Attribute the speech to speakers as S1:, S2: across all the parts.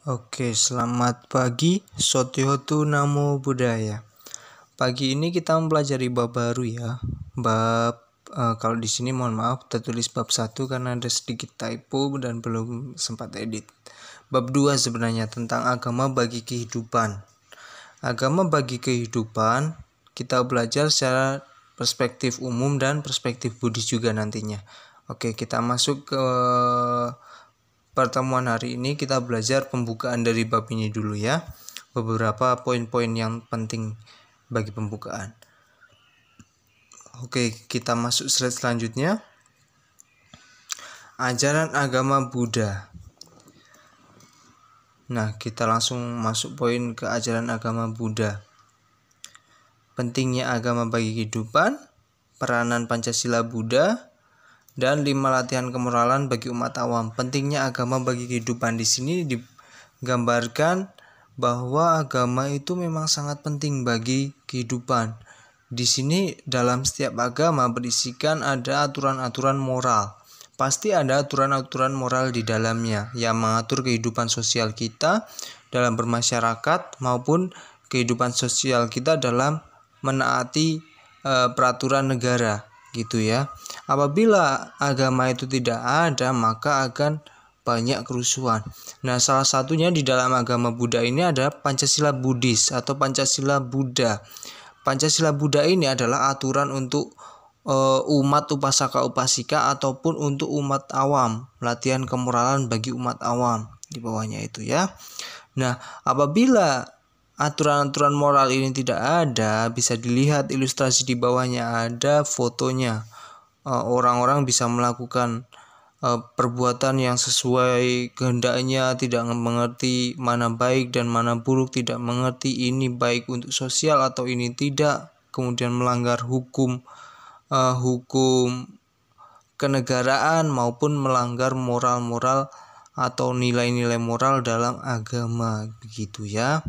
S1: Oke, selamat pagi. Sotyotu Namo Buddhaya. Pagi ini kita mempelajari bab baru ya. Kalau di sini mohon maaf tertulis bab 1 karena ada sedikit typo dan belum sempat edit. Bab 2 sebenarnya tentang agama bagi kehidupan. Agama bagi kehidupan kita belajar secara perspektif umum dan perspektif Buddhis juga nantinya. Oke, kita masuk ke pertemuan hari ini. Kita belajar pembukaan dari bab ini dulu ya. Beberapa poin-poin yang penting bagi pembukaan. Oke, kita masuk slide selanjutnya. Ajaran agama Buddha. Nah, kita langsung masuk poin ke ajaran agama Buddha. Pentingnya agama bagi kehidupan, peranan Pancasila Buddha, dan 5 latihan kemoralan bagi umat awam. Pentingnya agama bagi kehidupan di sini digambarkan bahwa agama itu memang sangat penting bagi kehidupan. Di sini dalam setiap agama berisikan ada aturan-aturan moral. Pasti ada aturan-aturan moral di dalamnya yang mengatur kehidupan sosial kita dalam bermasyarakat maupun kehidupan sosial kita dalam menaati peraturan negara gitu ya. Apabila agama itu tidak ada, maka akan banyak kerusuhan. Nah, salah satunya di dalam agama Buddha ini ada Pancasila Buddhis atau Pancasila Buddha. Pancasila Buddha ini adalah aturan untuk umat upasaka upasika ataupun untuk umat awam, latihan kemoralan bagi umat awam di bawahnya itu ya. Nah, apabila aturan-aturan moral ini tidak ada, bisa dilihat ilustrasi di bawahnya ada fotonya. Orang-orang bisa melakukan perbuatan yang sesuai kehendaknya, tidak mengerti mana baik dan mana buruk, tidak mengerti ini baik untuk sosial atau ini tidak, kemudian melanggar hukum kenegaraan maupun melanggar moral-moral atau nilai-nilai moral dalam agama begitu ya.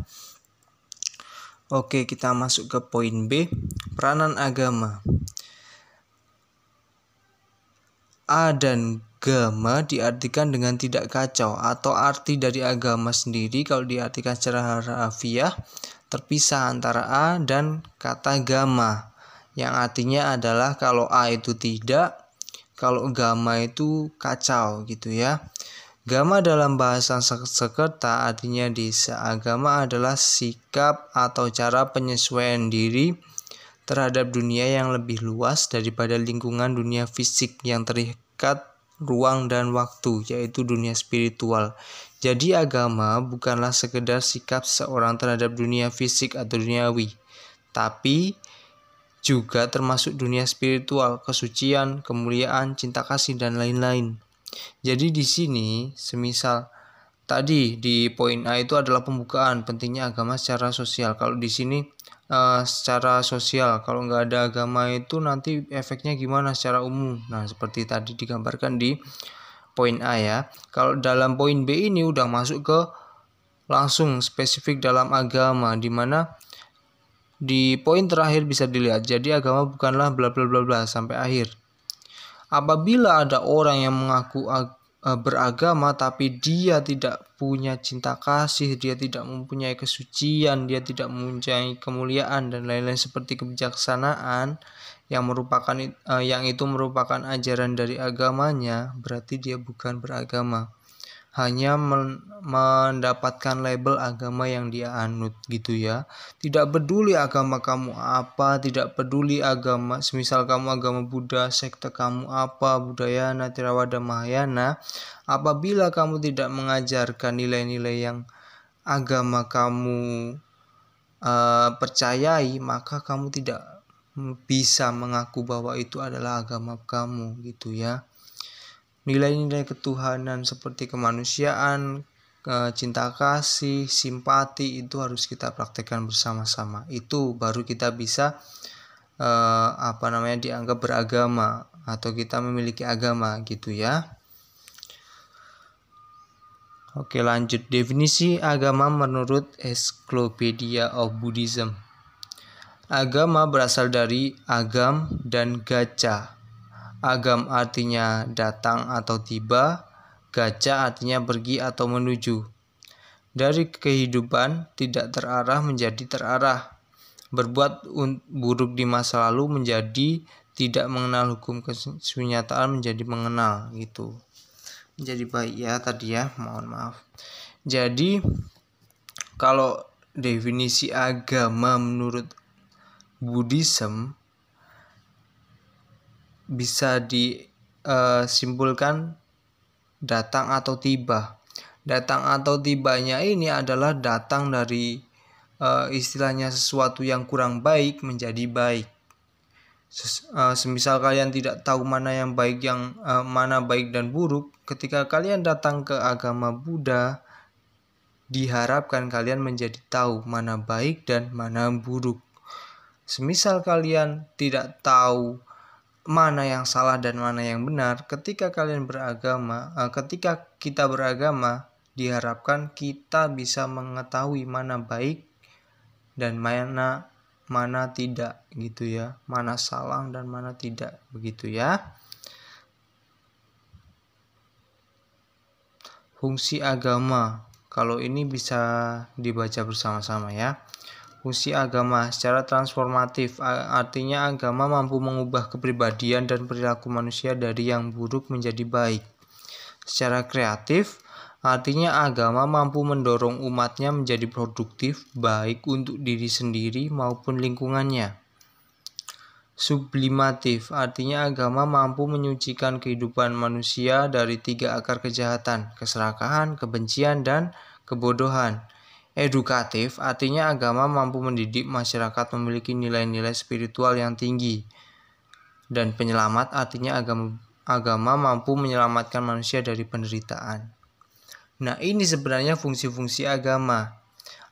S1: Oke, kita masuk ke poin B, peranan agama. A dan gama diartikan dengan tidak kacau atau arti dari agama sendiri kalau diartikan secara harfiah terpisah antara A dan kata gama yang artinya adalah kalau A itu tidak, kalau gama itu kacau gitu ya. Gama dalam bahasa Sanskerta artinya desa. Agama adalah sikap atau cara penyesuaian diri terhadap dunia yang lebih luas daripada lingkungan dunia fisik yang terikat ruang dan waktu, yaitu dunia spiritual. Jadi agama bukanlah sekedar sikap seorang terhadap dunia fisik atau duniawi, tapi juga termasuk dunia spiritual, kesucian, kemuliaan, cinta kasih, dan lain-lain. Jadi di sini, semisal tadi di poin A itu adalah pembukaan pentingnya agama secara sosial. Kalau di sini secara sosial, kalau nggak ada agama itu nanti efeknya gimana secara umum. Nah, seperti tadi digambarkan di poin A ya. Kalau dalam poin B ini udah masuk ke langsung spesifik dalam agama, di mana di poin terakhir bisa dilihat. Jadi agama bukanlah bla bla bla bla sampai akhir. Apabila ada orang yang mengaku beragama tapi dia tidak punya cinta kasih, dia tidak mempunyai kesucian, dia tidak mempunyai kemuliaan dan lain-lain seperti kebijaksanaan yang itu merupakan ajaran dari agamanya, berarti dia bukan beragama. Hanya mendapatkan label agama yang dia anut gitu ya. Tidak peduli agama kamu apa, tidak peduli agama, semisal kamu agama Buddha, sekte kamu apa, Budayana, Theravada, Mahayana, apabila kamu tidak mengajarkan nilai-nilai yang agama kamu percayai, maka kamu tidak bisa mengaku bahwa itu adalah agama kamu gitu ya. Nilai-nilai ketuhanan seperti kemanusiaan, cinta kasih, simpati itu harus kita praktekkan bersama-sama. Itu baru kita bisa dianggap beragama atau kita memiliki agama gitu ya. Oke, lanjut. Definisi agama menurut Encyclopedia of Buddhism. Agama berasal dari agam dan gaca. Agam artinya datang atau tiba, gaca artinya pergi atau menuju. Dari kehidupan tidak terarah menjadi terarah. Berbuat buruk di masa lalu menjadi tidak mengenal hukum kenyataan menjadi mengenal gitu. Menjadi baik ya tadi ya, mohon maaf. Jadi kalau definisi agama menurut Buddhism bisa disimpulkan datang atau tiba. Datang atau tibanya ini adalah datang dari istilahnya sesuatu yang kurang baik menjadi baik. Semisal kalian tidak tahu mana yang baik mana baik dan buruk, ketika kalian datang ke agama Buddha, diharapkan kalian menjadi tahu mana baik dan mana buruk. Semisal kalian tidak tahu mana yang salah dan mana yang benar, ketika kita beragama, diharapkan kita bisa mengetahui mana baik dan mana tidak gitu ya, mana salah dan mana tidak begitu ya. Fungsi agama, kalau ini bisa dibaca bersama-sama ya. Fungsi agama secara transformatif, artinya agama mampu mengubah kepribadian dan perilaku manusia dari yang buruk menjadi baik. Secara kreatif, artinya agama mampu mendorong umatnya menjadi produktif baik untuk diri sendiri maupun lingkungannya. Sublimatif, artinya agama mampu menyucikan kehidupan manusia dari 3 akar kejahatan, keserakahan, kebencian, dan kebodohan. Edukatif, artinya agama mampu mendidik masyarakat memiliki nilai-nilai spiritual yang tinggi. Dan penyelamat, artinya agama mampu menyelamatkan manusia dari penderitaan. Nah, ini sebenarnya fungsi-fungsi agama.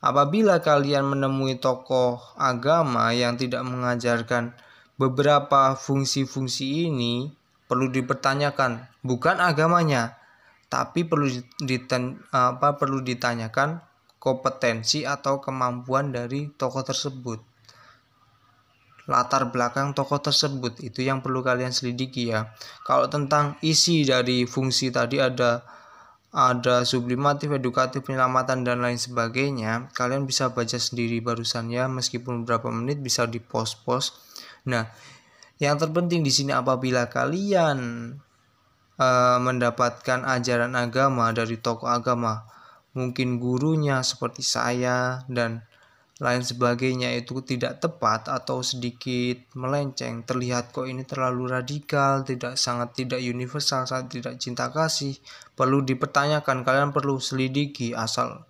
S1: Apabila kalian menemui tokoh agama yang tidak mengajarkan beberapa fungsi-fungsi ini, perlu dipertanyakan, bukan agamanya, tapi perlu ditanyakan kompetensi atau kemampuan dari tokoh tersebut. Latar belakang tokoh tersebut itu yang perlu kalian selidiki ya. Kalau tentang isi dari fungsi tadi ada sublimatif, edukatif, penyelamatan dan lain sebagainya, kalian bisa baca sendiri barusan ya, meskipun beberapa menit bisa di post. Nah, yang terpenting di sini apabila kalian mendapatkan ajaran agama dari tokoh agama, mungkin gurunya seperti saya dan lain sebagainya itu tidak tepat atau sedikit melenceng, terlihat kok ini terlalu radikal, sangat tidak universal, sangat tidak cinta kasih, perlu dipertanyakan. Kalian perlu selidiki asal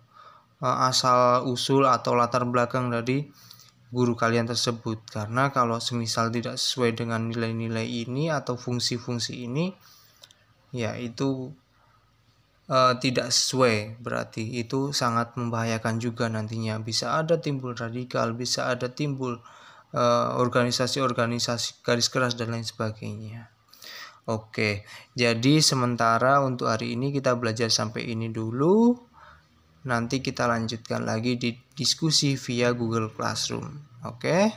S1: usul atau latar belakang dari guru kalian tersebut, karena kalau semisal tidak sesuai dengan nilai-nilai ini atau fungsi-fungsi ini, ya itu tidak sesuai, berarti itu sangat membahayakan juga nantinya. Bisa ada timbul radikal, bisa ada timbul organisasi-organisasi garis keras dan lain sebagainya. Oke, jadi sementara untuk hari ini kita belajar sampai ini dulu. Nanti kita lanjutkan lagi di diskusi via Google Classroom. Oke.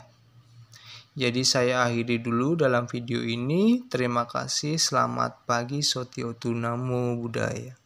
S1: Jadi saya akhiri dulu dalam video ini. Terima kasih. Selamat pagi. Sotiotu Namo Buddhaya.